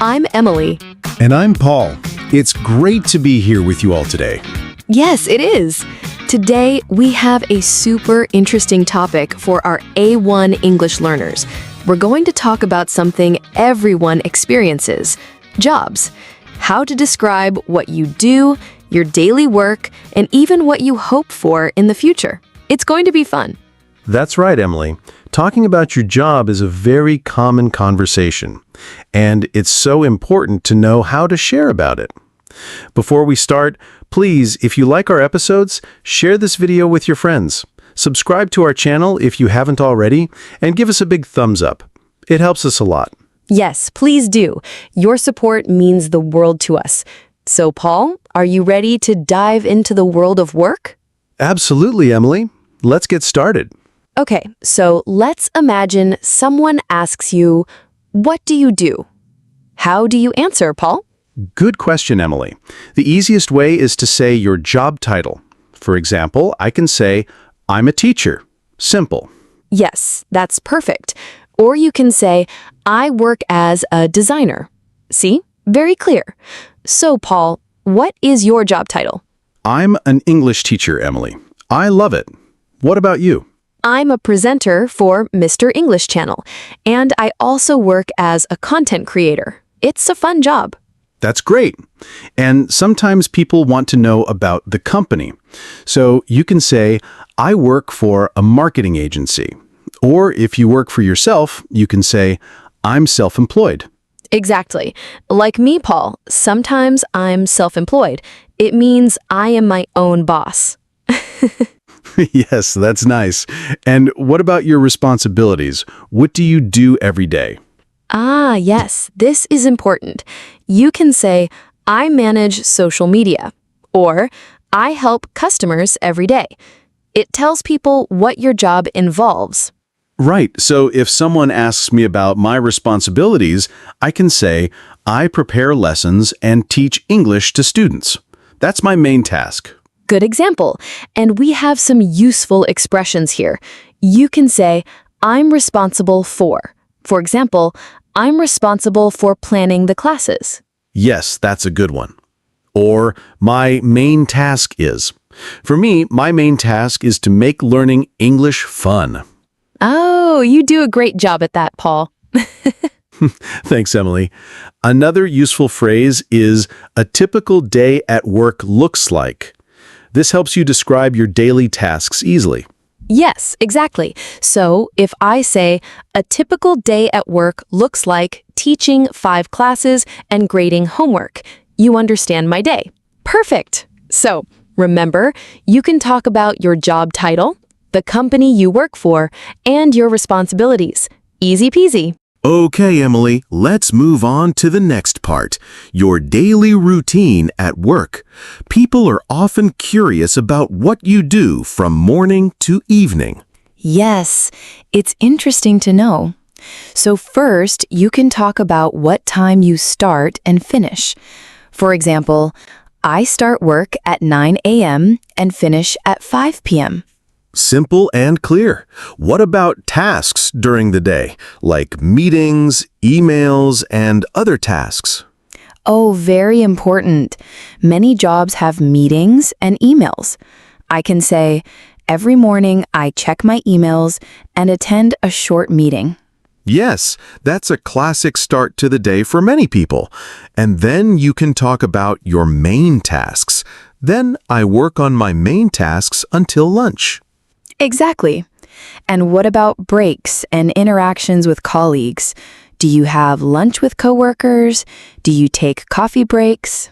I'm Emily. And I'm Paul. It's great to be here with you all today. Yes, it is. Today, we have a super interesting topic for our A1 English learners. We're going to talk about something everyone experiences, jobs. How to describe what you do, your daily work, and even what you hope for in the future. It's going to be fun. That's right, Emily. Talking about your job is a very common conversation, and it's so important to know how to share about it. Before we start, please, if you like our episodes, share this video with your friends. Subscribe to our channel if you haven't already, and give us a big thumbs up. It helps us a lot. Yes, please do. Your support means the world to us. So, Paul, are you ready to dive into the world of work? Absolutely, Emily. Let's get started. Okay, so let's imagine someone asks you, "What do you do?" How do you answer, Paul? Good question, Emily. The easiest way is to say your job title. For example, I can say, I'm a teacher. Simple. Yes, that's perfect. Or you can say, "I work as a designer." See? Very clear. So, Paul, what is your job title? I'm an English teacher, Emily. I love it. What about you? I'm a presenter for Mr. English Channel, and I also work as a content creator. It's a fun job. That's great. And sometimes people want to know about the company. So you can say, I work for a marketing agency. Or if you work for yourself, you can say, I'm self-employed. Exactly. Like me, Paul, sometimes I'm self-employed. It means I am my own boss. Yes, that's nice. And what about your responsibilities? What do you do every day? Ah, yes, this is important. You can say, I manage social media, or I help customers every day. It tells people what your job involves. Right. So if someone asks me about my responsibilities, I can say, I prepare lessons and teach English to students. That's my main task. Good example. And we have some useful expressions here. You can say, I'm responsible for. For example, I'm responsible for planning the classes. Yes, that's a good one. Or, my main task is. For me, my main task is to make learning English fun. Oh, you do a great job at that, Paul. Thanks, Emily. Another useful phrase is, a typical day at work looks like. This helps you describe your daily tasks easily. Yes, exactly. So if I say, a typical day at work looks like teaching 5 classes and grading homework, you understand my day. Perfect. So remember, you can talk about your job title, the company you work for, and your responsibilities. Easy peasy. Okay, Emily, let's move on to the next part, your daily routine at work. People are often curious about what you do from morning to evening. Yes, it's interesting to know. So first, you can talk about what time you start and finish. For example, I start work at 9 a.m. and finish at 5 p.m. Simple and clear. What about tasks during the day, like meetings, emails, and other tasks? Oh, very important. Many jobs have meetings and emails. I can say, every morning I check my emails and attend a short meeting. Yes, that's a classic start to the day for many people. And then you can talk about your main tasks. Then I work on my main tasks until lunch. Exactly. And what about breaks and interactions with colleagues? Do you have lunch with coworkers? Do you take coffee breaks?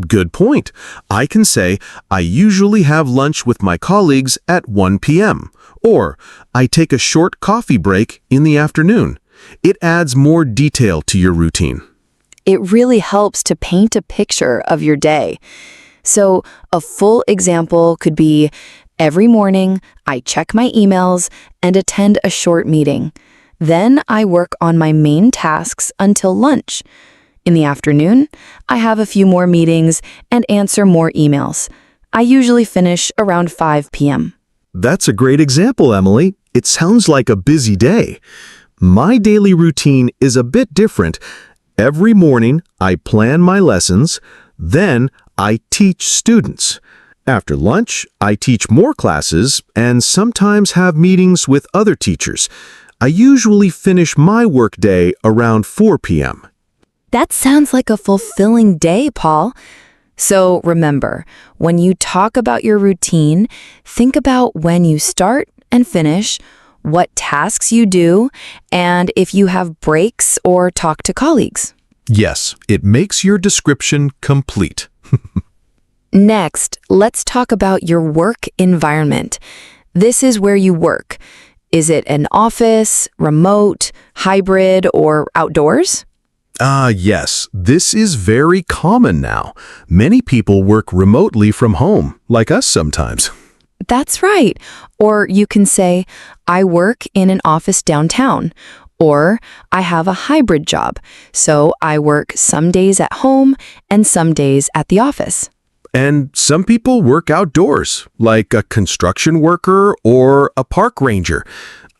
Good point. I can say, I usually have lunch with my colleagues at 1 p.m. Or, I take a short coffee break in the afternoon. It adds more detail to your routine. It really helps to paint a picture of your day. So, a full example could be, every morning, I check my emails and attend a short meeting. Then I work on my main tasks until lunch. In the afternoon, I have a few more meetings and answer more emails. I usually finish around 5 p.m. That's a great example, Emily. It sounds like a busy day. My daily routine is a bit different. Every morning, I plan my lessons, then I teach students. After lunch, I teach more classes and sometimes have meetings with other teachers. I usually finish my workday around 4 p.m. That sounds like a fulfilling day, Paul. So remember, when you talk about your routine, think about when you start and finish, what tasks you do, and if you have breaks or talk to colleagues. Yes, it makes your description complete. Next, let's talk about your work environment. This is where you work. Is it an office, remote, hybrid, or outdoors? Yes, this is very common now. Many people work remotely from home, like us sometimes. That's right. Or you can say, I work in an office downtown. Or I have a hybrid job, so I work some days at home and some days at the office. And some people work outdoors, like a construction worker or a park ranger.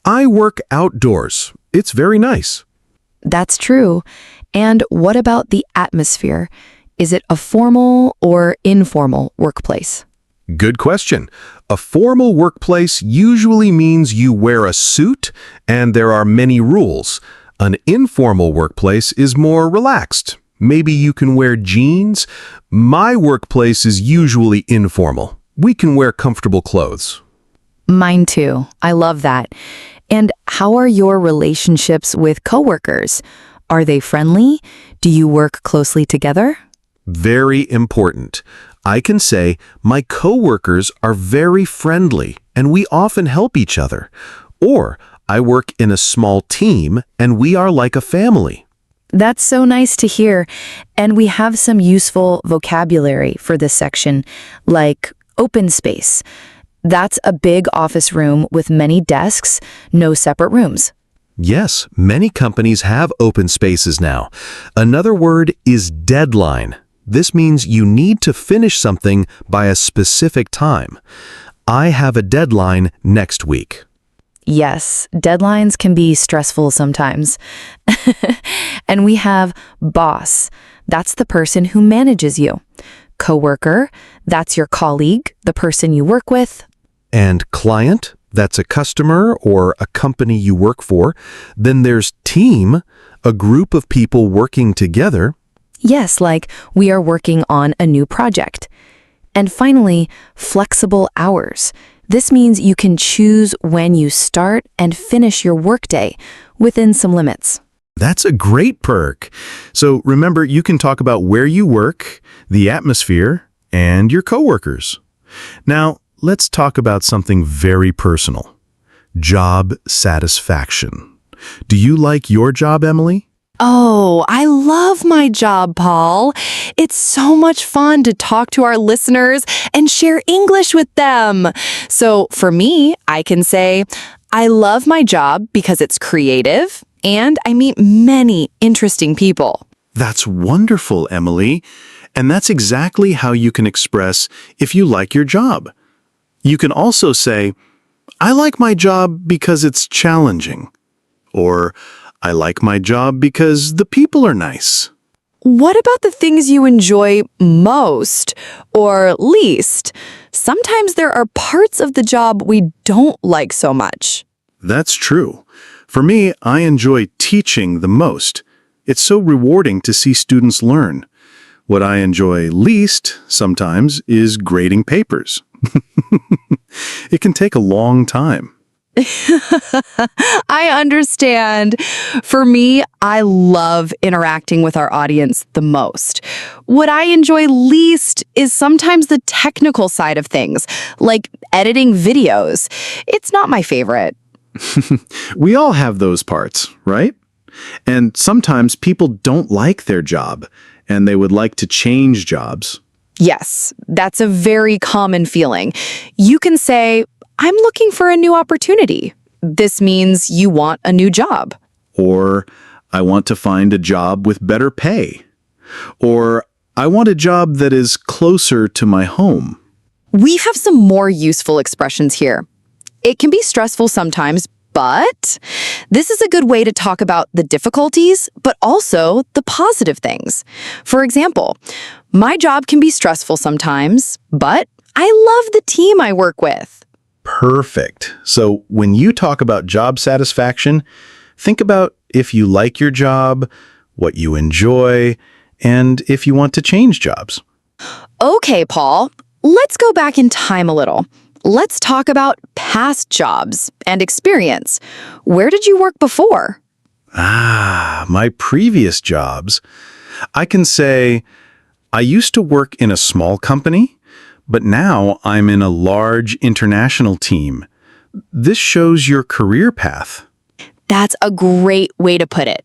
I work outdoors. It's very nice. That's true. And what about the atmosphere? Is it a formal or informal workplace? Good question. A formal workplace usually means you wear a suit and there are many rules. An informal workplace is more relaxed. Maybe you can wear jeans. My workplace is usually informal. We can wear comfortable clothes. Mine too. I love that. And how are your relationships with coworkers? Are they friendly? Do you work closely together? Very important. I can say my coworkers are very friendly and we often help each other. Or I work in a small team and we are like a family. That's so nice to hear. And we have some useful vocabulary for this section, like open space. That's a big office room with many desks, no separate rooms. Yes, many companies have open spaces now. Another word is deadline. This means you need to finish something by a specific time. I have a deadline next week. Yes, deadlines can be stressful sometimes. And we have boss. That's the person who manages you. Coworker, that's your colleague, the person you work with. And client, that's a customer or a company you work for. Then there's team, a group of people working together. Yes, like we are working on a new project. And finally, flexible hours. This means you can choose when you start and finish your workday within some limits. That's a great perk. So remember, you can talk about where you work, the atmosphere, and your coworkers. Now, let's talk about something very personal. Job satisfaction. Do you like your job, Emily? Oh, I love my job, Paul. It's so much fun to talk to our listeners and share English with them. So for me, I can say, I love my job because it's creative and I meet many interesting people. That's wonderful, Emily. And that's exactly how you can express if you like your job. You can also say, I like my job because it's challenging. Or, I like my job because the people are nice. What about the things you enjoy most or least? Sometimes there are parts of the job we don't like so much. That's true. For me, I enjoy teaching the most. It's so rewarding to see students learn. What I enjoy least, sometimes, is grading papers. It can take a long time. I understand. For me, I love interacting with our audience the most. What I enjoy least is sometimes the technical side of things, like editing videos. It's not my favorite. We all have those parts, right? And sometimes people don't like their job, and they would like to change jobs. Yes, that's a very common feeling. You can say, I'm looking for a new opportunity. This means you want a new job. Or, I want to find a job with better pay. Or, I want a job that is closer to my home. We have some more useful expressions here. It can be stressful sometimes, But this is a good way to talk about the difficulties, but also the positive things. For example, my job can be stressful sometimes, but I love the team I work with. Perfect. So when you talk about job satisfaction, think about if you like your job, what you enjoy, and if you want to change jobs. Okay, Paul, let's go back in time a little. Let's talk about past jobs and experience. Where did you work before? My previous jobs. I can say I used to work in a small company, but now I'm in a large international team. This shows your career path. That's a great way to put it.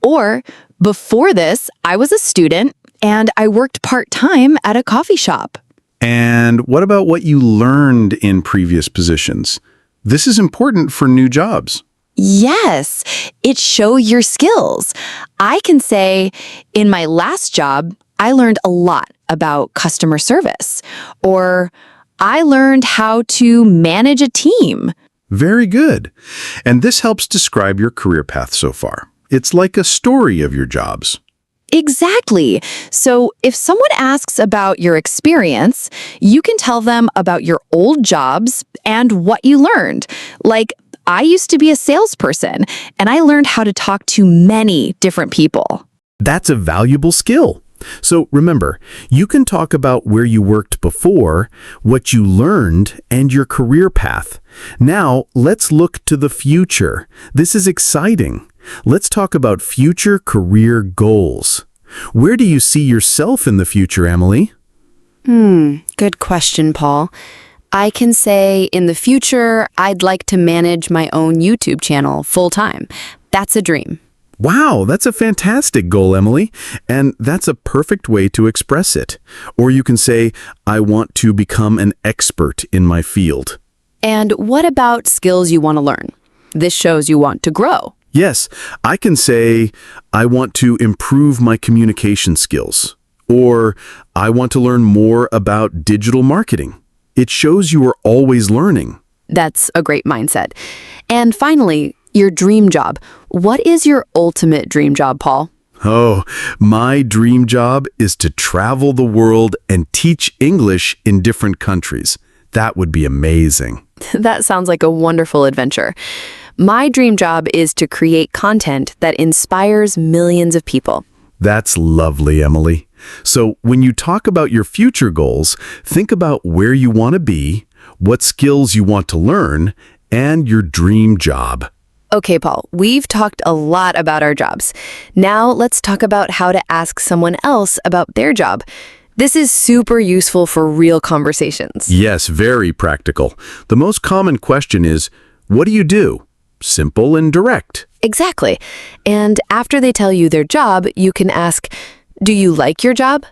Or, before this, I was a student and I worked part-time at a coffee shop. And what about what you learned in previous positions? This is important for new jobs. Yes, it shows your skills. I can say, in my last job, I learned a lot about customer service. Or, I learned how to manage a team. Very good. And this helps describe your career path so far. It's like a story of your jobs. Exactly. So if someone asks about your experience, you can tell them about your old jobs and what you learned. Like, I used to be a salesperson, and I learned how to talk to many different people. That's a valuable skill. So remember, you can talk about where you worked before, what you learned, and your career path. Now, let's look to the future. This is exciting. Let's talk about future career goals. Where do you see yourself in the future, Emily? Good question, Paul. I can say in the future, I'd like to manage my own YouTube channel full-time. That's a dream. Wow, that's a fantastic goal, Emily. And that's a perfect way to express it. Or you can say, I want to become an expert in my field. And what about skills you want to learn? This shows you want to grow. Yes, I can say, I want to improve my communication skills. Or, I want to learn more about digital marketing. It shows you are always learning. That's a great mindset. And finally, your dream job. What is your ultimate dream job, Paul? Oh, my dream job is to travel the world and teach English in different countries. That would be amazing. That sounds like a wonderful adventure. My dream job is to create content that inspires millions of people. That's lovely, Emily. So when you talk about your future goals, think about where you want to be, what skills you want to learn, and your dream job. Okay, Paul, we've talked a lot about our jobs. Now let's talk about how to ask someone else about their job. This is super useful for real conversations. Yes, very practical. The most common question is, what do you do? Simple and direct. Exactly. And after they tell you their job, you can ask, do you like your job?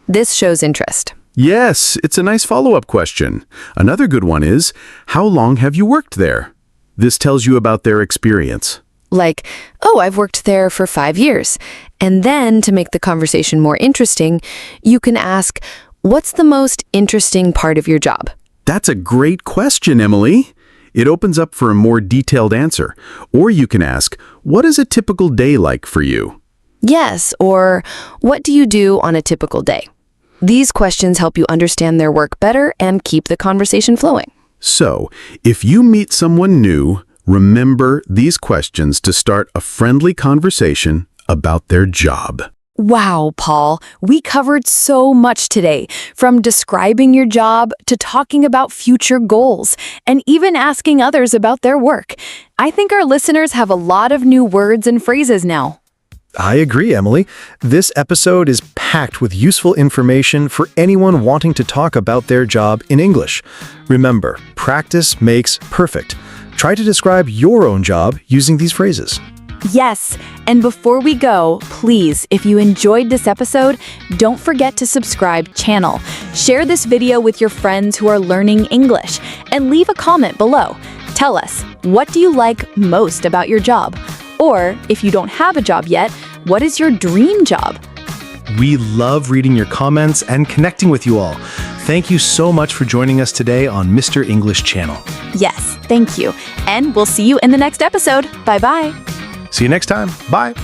This shows interest. Yes, it's a nice follow-up question. Another good one is, how long have you worked there? This tells you about their experience. Like, oh, I've worked there for 5 years. And then, to make the conversation more interesting, you can ask, what's the most interesting part of your job? That's a great question, Emily. It opens up for a more detailed answer. Or you can ask, what is a typical day like for you? Yes, or what do you do on a typical day? These questions help you understand their work better and keep the conversation flowing. So, if you meet someone new, remember these questions to start a friendly conversation about their job. Wow, Paul, we covered so much today, from describing your job to talking about future goals, and even asking others about their work. I think our listeners have a lot of new words and phrases now. I agree, Emily. This episode is packed with useful information for anyone wanting to talk about their job in English. Remember, practice makes perfect. Try to describe your own job using these phrases. Yes, and before we go, please, if you enjoyed this episode, don't forget to subscribe channel. Share this video with your friends who are learning English, and leave a comment below. Tell us, what do you like most about your job? Or, if you don't have a job yet, what is your dream job? We love reading your comments and connecting with you all. thank you so much for joining us today on Mr. English Channel. Yes, thank you. And we'll see you in the next episode. Bye-bye. See you next time. Bye.